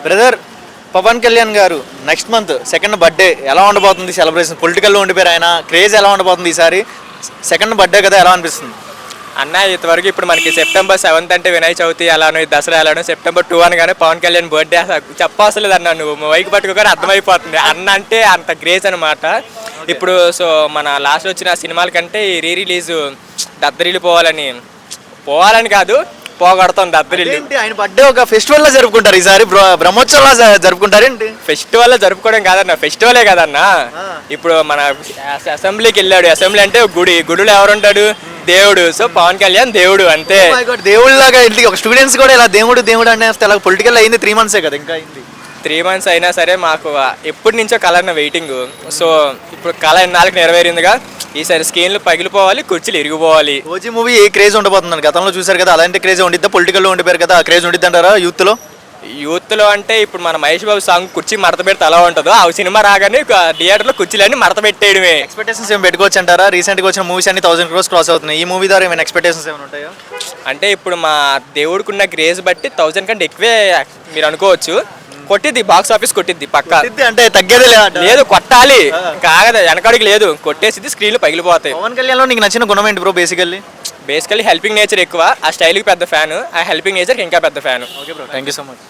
Brother, Pawan Kalyan గారు next month second birthday ఎలా ఉండబోతుంది? సెలబ్రేషన్ పొలిటికల్లో ఉండిపోయారు ఆయన, క్రేజ్ ఎలా ఉండబోతుంది ఈసారి? సెకండ్ బర్త్డే కదా, ఎలా అనిపిస్తుంది అన్న? ఇంతవరకు ఇప్పుడు మనకి సెప్టెంబర్ 7th అంటే వినాయక చవితి అలానో దసరా ఎలానో, సెప్టెంబర్ 2 అనగానే పవన్ కళ్యాణ్ బర్త్డే చెప్పవసరం లేదు అన్న. నువ్వు మైక్ పట్టుకోగానే అర్థమైపోతుంది అన్న అంటే అంత క్రేజ్ అనమాట. ఇప్పుడు సో మన లాస్ట్ వచ్చిన సినిమాల కంటే ఈ రీ రిలీజ్ దద్దరిల్లు పోవాలని కాదు, పోగొడతాం దద్దరిల్లు. ఆయన బర్త్డే ఒక ఫెస్టివల్ లా జరుపుకుంటారు ఈసారి, బ్రహ్మోత్సవంలా జరుపుకుంటారేంటి? ఫెస్టివల్ జరుపుకోవడం కాదన్న, ఫెస్టివలే కదన్నా. ఇప్పుడు మన అసెంబ్లీకి వెళ్ళాడు, అసెంబ్లీ అంటే గుడిలో ఎవరుంటాడు? దేవుడు. సో పవన్ కళ్యాణ్ దేవుడు అంతే. దేవుడు లాగా ఇంటికి ఒక స్టూడెంట్స్ కూడా ఇలా దేవుడు అనేస్తే అలా పొలిటికల్ అయింది 3 months కదా, ఇంకా అయింది 3 months అయినా సరే మాకు ఎప్పటి నుంచో కళ అన్న వెయిటింగ్. సో ఇప్పుడు కళ ఎన్నాళ్ళకి నెరవేరిందిగా, ఈసారి స్క్రీన్లు పగిలిపోవాలి, కుర్చీలు ఇరిగిపోవాలి. ఓజీ మూవీ ఏ క్రేజ్ ఉండబోతుందని గతంలో చూసారు కదా, అలాంటి క్రేజ్ ఉండిద్దా? పొలిటికల్లో ఉండిపోయారు కదా, ఆ క్రేజ్ ఉండిద్ది అంటారా యూత్లో? అంటే ఇప్పుడు మన మహేష్ బాబు సాంగ్ కుర్చీ మడత పెడితే అలా ఉంటుందో, ఆ సినిమా రాగానే థియేటర్లో కుర్చీలన్నీ మడత పెట్టేయడమే. ఎక్స్పెక్టేషన్స్ ఏమి పెట్టుకోవచ్చు అంటారా? రీసెంట్గా వచ్చిన మూవీస్ అన్ని 1000 crores క్రాస్ అవుతున్నాయి. ఈ మూవీ ద్వారా ఏమైనా ఎక్స్పెక్టేషన్స్ ఏమైనా ఉంటాయో? అంటే ఇప్పుడు మా దేవుడికున్న క్రేజ్ బట్టి 1000 కంటే ఎక్కువే మీరు అనుకోవచ్చు. కొట్టిద్ది, బాక్స్ ఆఫీస్ కొట్టిద్ది పక్కా. అంటే తగ్గేదే లేదు, కొట్టాలి, కాగదు, వెనకడికి లేదు, కొట్టేసిద్ది, స్క్రీన్లు పగిలిపోతాయి. పవన్ కళ్యాణ్లో నీకు నచ్చిన గుణం ఏంటి బ్రో? బేసికల్లీ హెల్పింగ్ నేచర్ ఎక్కువ. ఆ స్టైల్కి పెద్ద ఫ్యాను, ఆ హెల్పింగ్ నేచర్కి ఇంకా పెద్ద fan. Okay bro, thank you so much.